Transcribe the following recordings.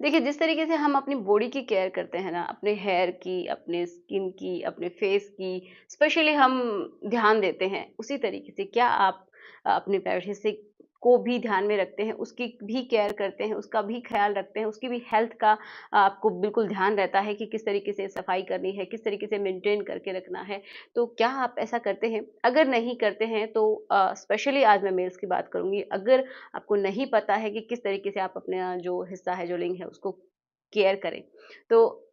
देखिए, जिस तरीके से हम अपनी बॉडी की केयर करते हैं ना, अपने हेयर की, अपने स्किन की, अपने फेस की, स्पेशली हम ध्यान देते हैं, उसी तरीके से क्या आप अपने प्राइवेसी को भी ध्यान में रखते हैं, उसकी भी केयर करते हैं, उसका भी ख़्याल रखते हैं, उसकी भी हेल्थ का आपको बिल्कुल ध्यान रहता है कि किस तरीके से सफाई करनी है, किस तरीके से मेंटेन करके रखना है। तो क्या आप ऐसा करते हैं? अगर नहीं करते हैं तो स्पेशली आज मैं मेल्स की बात करूँगी, अगर आपको नहीं पता है कि किस तरीके से आप अपना जो हिस्सा है, जो लिंग है, उसको केयर करें। तो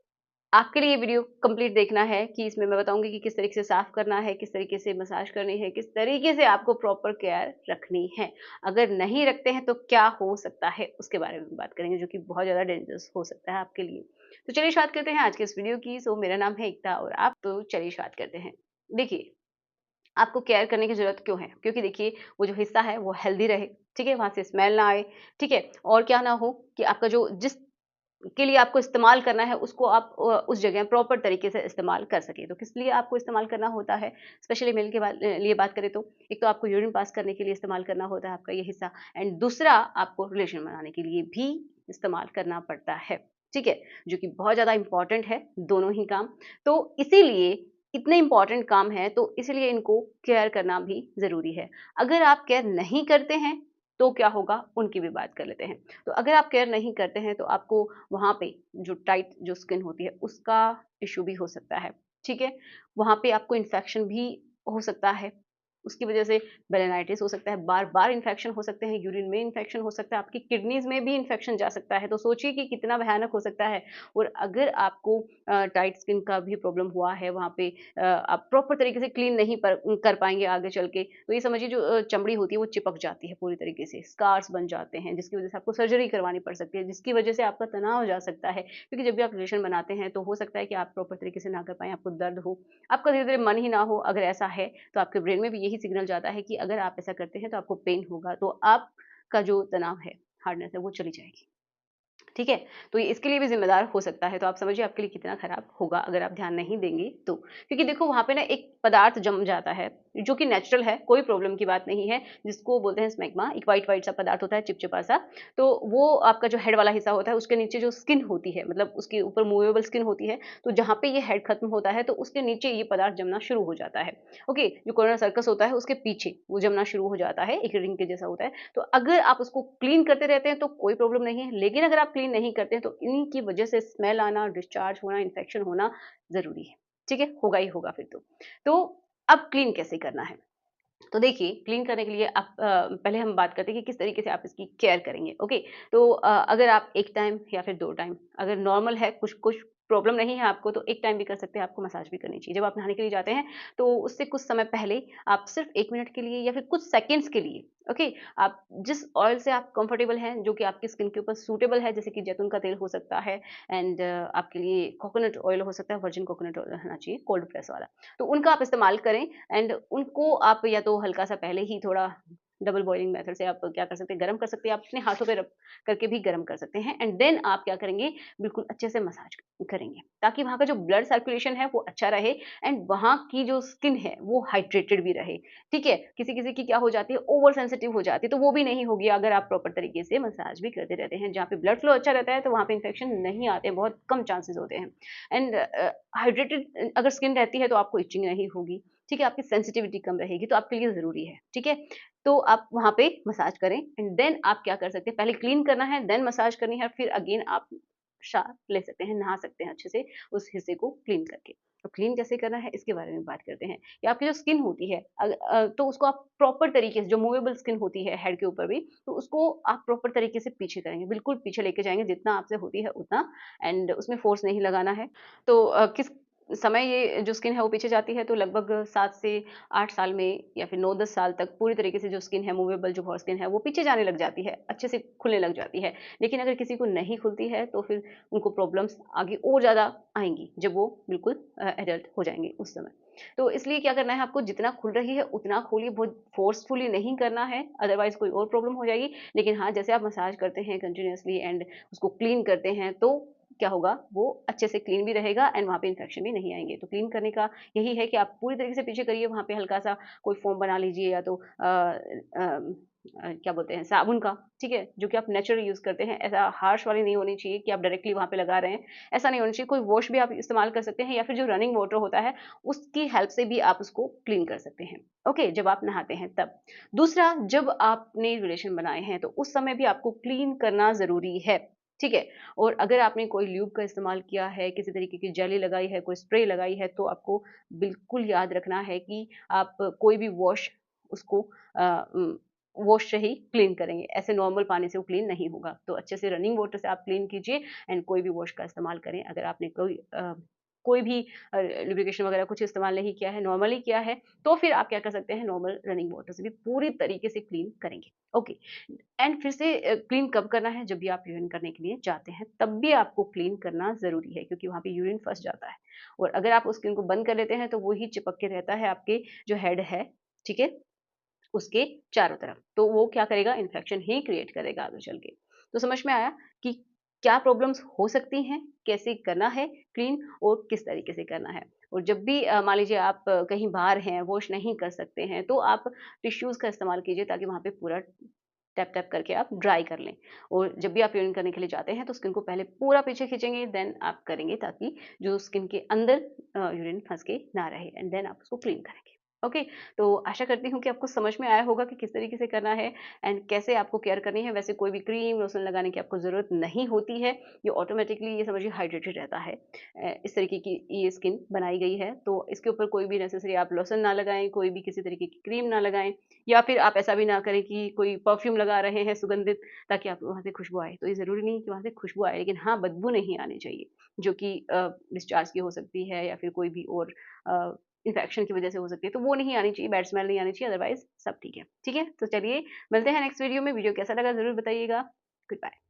आपके लिए ये वीडियो कंप्लीट देखना है कि इसमें मैं बताऊँगी कि किस तरीके से साफ़ करना है, किस तरीके से मसाज करनी है, किस तरीके से आपको प्रॉपर केयर रखनी है। अगर नहीं रखते हैं तो क्या हो सकता है, उसके बारे में बात करेंगे जो कि बहुत ज़्यादा डेंजरस हो सकता है आपके लिए। तो चलिए शुरुआत करते हैं आज के इस वीडियो की। सो मेरा नाम है एकता और आप तो चलिए शुरुआत करते हैं। देखिए, आपको केयर करने की ज़रूरत क्यों है? क्योंकि देखिए, वो जो हिस्सा है वो हेल्दी रहे, ठीक है? वहाँ से स्मेल ना आए, ठीक है? और क्या ना हो कि आपका जो जिस के लिए आपको इस्तेमाल करना है उसको आप उस जगह प्रॉपर तरीके से इस्तेमाल कर सकें। तो किस लिए आपको इस्तेमाल करना होता है? स्पेशली मेल के लिए बात करें तो एक तो आपको यूरिन पास करने के लिए इस्तेमाल करना होता है आपका ये हिस्सा एंड दूसरा आपको रिलेशन बनाने के लिए भी इस्तेमाल करना पड़ता है, ठीक है? जो कि बहुत ज़्यादा इम्पोर्टेंट है, दोनों ही काम। तो इसीलिए इतने इम्पोर्टेंट काम हैं तो इसीलिए इनको केयर करना भी ज़रूरी है। अगर आप केयर नहीं करते हैं, तो क्या होगा? उनकी भी बात कर लेते हैं। तो अगर आप केयर नहीं करते हैं तो आपको वहाँ पे जो टाइट जो स्किन होती है उसका इश्यू भी हो सकता है, ठीक है? वहाँ पे आपको इन्फेक्शन भी हो सकता है। उसकी वजह से बेलेनाइटिस हो सकता है, बार-बार इन्फेक्शन हो सकते हैं, यूरिन में इन्फेक्शन हो सकता है, आपकी किडनीज़ में भी इन्फेक्शन जा सकता है। तो सोचिए कि कितना भयानक हो सकता है और अगर आपको टाइट स्किन का भी प्रॉब्लम हुआ है वहाँ पे आप प्रॉपर तरीके से क्लीन नहीं कर पाएँगे आगे चल के, तो ये समझिए जो चमड़ी होती है वो चिपक जाती है पूरी तरीके से, स्कार्स बन जाते हैं जिसकी वजह से आपको सर्जरी करवानी पड़ सकती है, जिसकी वजह से आपका तनाव जा सकता है। क्योंकि जब भी आप रिलेशन बनाते हैं तो हो सकता है कि आप प्रॉपर तरीके से ना कर पाएँ, आपको दर्द हो, आपका धीरे-धीरे मन ही ना हो, अगर ऐसा है तो आपके ब्रेन में भी यही सिग्नल जाता है कि अगर आप ऐसा करते हैं तो आपको पेन होगा, तो आपका जो तनाव है, हार्डनेस है वो चली जाएगी। ठीक है? तो ये इसके लिए भी ज़िम्मेदार हो सकता है, तो आप समझिए आपके लिए कितना खराब होगा अगर आप ध्यान नहीं देंगे तो। क्योंकि देखो वहाँ पे ना एक पदार्थ जम जाता है, जो कि नेचुरल है, कोई प्रॉब्लम की बात नहीं है, जिसको बोलते हैं स्मैग्मा, एक व्हाइट-व्हाइट सा पदार्थ होता है, चिपचिपा सा। तो वो आपका जो हेड वाला हिस्सा होता है, उसके नीचे जो स्किन होती है, मतलब उसके ऊपर मूवेबल स्किन होती है, तो जहाँ पे ये हेड खत्म होता है, तो उसके नीचे ये पदार्थ जमना शुरू हो जाता है। ओके? जो कोरोनल सर्कस होता है, उसके पीछे वो जमना शुरू हो जाता है, एक रिंग के जैसा होता है। तो अगर आप उसको क्लीन करते रहते हैं तो कोई प्रॉब्लम नहीं है, लेकिन अगर आप क्लीन नहीं करते हैं तो इन्हीं की वजह से स्मेल आना, डिस्चार्ज होना, इन्फेक्शन होना ज़रूरी है। ठीक है? होगा ही होगा फिर तो। तो अब क्लीन कैसे करना है? तो देखिए, क्लीन करने के लिए आप पहले हम बात करते हैं कि किस तरीके से आप इसकी केयर करेंगे, ओके? तो अगर आप 1 टाइम या फिर 2 टाइम अगर नॉर्मल है, कुछ प्रॉब्लम नहीं है आपको तो 1 टाइम भी कर सकते हैं, आपको मसाज भी करनी चाहिए। जब आप नहाने के लिए जाते हैं, तो उससे कुछ समय पहले आप सिर्फ़ 1 मिनट के लिए या फिर कुछ सेकंड्स के लिए, ओके? आप जिस ऑयल से आप कंफर्टेबल हैं, जो कि आपकी स्किन के ऊपर सूटेबल है, जैसे कि जैतून का तेल हो सकता है एंड आपके लिए कोकोनट ऑयल हो सकता है, वर्जिन कोकोनट ऑयल रहना चाहिए, कोल्ड प्रेस वाला। तो उनका आप इस्तेमाल करें एंड उनको आप या तो हल्का-सा पहले ही थोड़ा डबल बॉइलिंग मेथड से आप क्या कर सकते हैं, गरम कर सकते हैं, आप अपने हाथों पे रब करके भी गरम कर सकते हैं एंड देन आप क्या करेंगे, बिल्कुल अच्छे से मसाज करेंगे, ताकि वहाँ का जो ब्लड सर्कुलेशन है वो अच्छा रहे एंड वहाँ की जो स्किन है वो हाइड्रेटेड भी रहे, ठीक है? किसी-किसी की क्या हो जाती है, ओवर सेंसिटिव हो जाती है, तो वो भी नहीं होगी अगर आप प्रॉपर तरीके से मसाज भी करते रहते हैं। जहाँ पे ब्लड फ्लो अच्छा रहता है, तो वहाँ पे इन्फेक्शन नहीं आते हैं, बहुत कम चांसेस होते हैं एंड हाइड्रेटेड अगर स्किन रहती है तो आपको इचिंग नहीं होगी, ठीक है? आपकी सेंसिटिविटी कम रहेगी, तो आपके लिए ज़रूरी है, ठीक है? तो आप वहाँ पे मसाज करें एंड देन आप क्या कर सकते हैं, पहले क्लीन करना है, देन मसाज करनी है, फिर अगेन आप शावर ले सकते हैं, नहा सकते हैं अच्छे से उस हिस्से को क्लीन करके। तो क्लीन कैसे करना है, इसके बारे में बात करते हैं। या आपकी जो स्किन होती है तो उसको आप प्रॉपर तरीके से जो मूवेबल स्किन होती है हेड के ऊपर भी, तो उसको आप प्रॉपर तरीके से पीछे करेंगे, बिल्कुल पीछे लेके जाएँगे, जितना आपसे होती है उतना एंड उसमें फ़ोर्स नहीं लगाना है। तो किस समय ये जो स्किन है वो पीछे जाती है तो लगभग 7 से 8 साल में या फिर 9-10 साल तक पूरी तरीके से जो स्किन है मूवेबल जो बहुत स्किन है वो पीछे जाने लग जाती है, अच्छे से खुलने लग जाती है। लेकिन अगर किसी को नहीं खुलती है तो फिर उनको प्रॉब्लम्स आगे और ज़्यादा आएँगी, जब वो बिल्कुल एडल्ट हो जाएँगे उस समय। तो इसलिए क्या करना है आपको, जितना खुल रही है उतना खोलिए, बहुत फ़ोर्सफुली नहीं करना है, अदरवाइज़ कोई और प्रॉब्लम हो जाएगी। लेकिन हाँ, जैसे आप मसाज करते हैं कंटीन्यूअसली एंड उसको क्लीन करते हैं तो क्या होगा, वो अच्छे से क्लीन भी रहेगा एंड वहाँ पे इन्फेक्शन भी नहीं आएँगे। तो क्लीन करने का यही है कि आप पूरी तरीके से पीछे करिए, वहाँ पे हल्का-सा कोई फ़ोम बना लीजिए या तो क्या बोलते हैं साबुन का, ठीक है? जो कि आप नेचुरल यूज़ करते हैं, ऐसा हार्श वाली नहीं होनी चाहिए कि आप डायरेक्टली वहाँ पे लगा रहे हैं, ऐसा नहीं होना चाहिए। कोई वॉश भी आप इस्तेमाल कर सकते हैं या फिर जो रनिंग वाटर होता है, उसकी हेल्प से भी आप उसको क्लीन कर सकते हैं, ओके? जब आप नहाते हैं तब। दूसरा, जब आपने रिलेशन बनाए हैं, तो उस समय भी आपको क्लीन करना ज़रूरी है, ठीक है? और अगर आपने कोई ल्यूब का इस्तेमाल किया है, किसी तरीके की जेली लगाई है, कोई स्प्रे लगाई है, तो आपको बिल्कुल याद रखना है कि आप कोई भी वॉश उसको अ, उम, वॉश से ही क्लीन करेंगे। ऐसे नॉर्मल पानी से वो क्लीन नहीं होगा। तो अच्छे से रनिंग वाटर से आप क्लीन कीजिए एंड कोई भी वॉश का इस्तेमाल करें। अगर आपने कोई भी लुब्रिकेशन वगैरह कुछ इस्तेमाल नहीं किया है, नॉर्मली किया है, तो फिर आप क्या कर सकते हैं, नॉर्मल रनिंग वाटर से भी पूरी तरीके से क्लीन करेंगे। ओके। एंड फिर से क्लीन कब करना है, जब भी आप यूरिन करने के लिए जाते हैं, तब भी आपको क्लीन करना ज़रूरी है क्योंकि वहाँ पे यूरिन फँस जाता है। और अगर आप उस स्किन को बंद कर लेते हैं, तो वो ही चिपक के रहता है आपके जो हेड है, ठीक है? उसके चारों तरफ। तो वो क्या करेगा, इन्फेक्शन ही क्रिएट करेगा आगे चल के। तो समझ में आया कि क्या प्रॉब्लम्स हो सकती हैं, कैसे करना है क्लीन और किस तरीके से करना है। और जब भी मान लीजिए आप कहीं बाहर हैं, वॉश नहीं कर सकते हैं, तो आप टिश्यूज़ का इस्तेमाल कीजिए ताकि वहाँ पे पूरा टैप-टैप करके आप ड्राई कर लें। और जब भी आप यूरिन करने के लिए जाते हैं, तो स्किन को पहले पूरा पीछे खींचेंगे, देन आप करेंगे ताकि जो स्किन के अंदर यूरिन फँस के ना रहे एंड देन आप उसको क्लीन करेंगे। ओके, तो आशा करती हूँ कि आपको समझ में आया होगा कि किस तरीके से करना है एंड कैसे आपको केयर करनी है। वैसे कोई भी क्रीम, लोशन लगाने की आपको ज़रूरत नहीं होती है। ये ऑटोमैटिकली ये समझिए हाइड्रेटेड रहता है। इस तरीके की ये स्किन बनाई गई है, तो इसके ऊपर कोई भी नेसेसरी आप लोशन ना लगाएँ, कोई भी किसी तरीके की क्रीम ना लगाएँ या फिर आप ऐसा भी ना करें कि कोई परफ्यूम लगा रहे हैं सुगंधित ताकि आपको वहाँ से खुशबू आए। तो ये ज़रूरी नहीं कि वहाँ से खुशबू आए, लेकिन हाँ, बदबू नहीं आनी चाहिए, जो कि डिस्चार्ज की हो सकती है या फिर कोई भी और अ, इन्फेक्शन की वजह से हो सकती है, तो वो नहीं आनी चाहिए, बैड स्मेल नहीं आनी चाहिए, अदरवाइज़ सब ठीक है। ठीक है? तो चलिए मिलते हैं नेक्स्ट वीडियो में। वीडियो कैसा लगा ज़रूर बताइएगा। Good bye.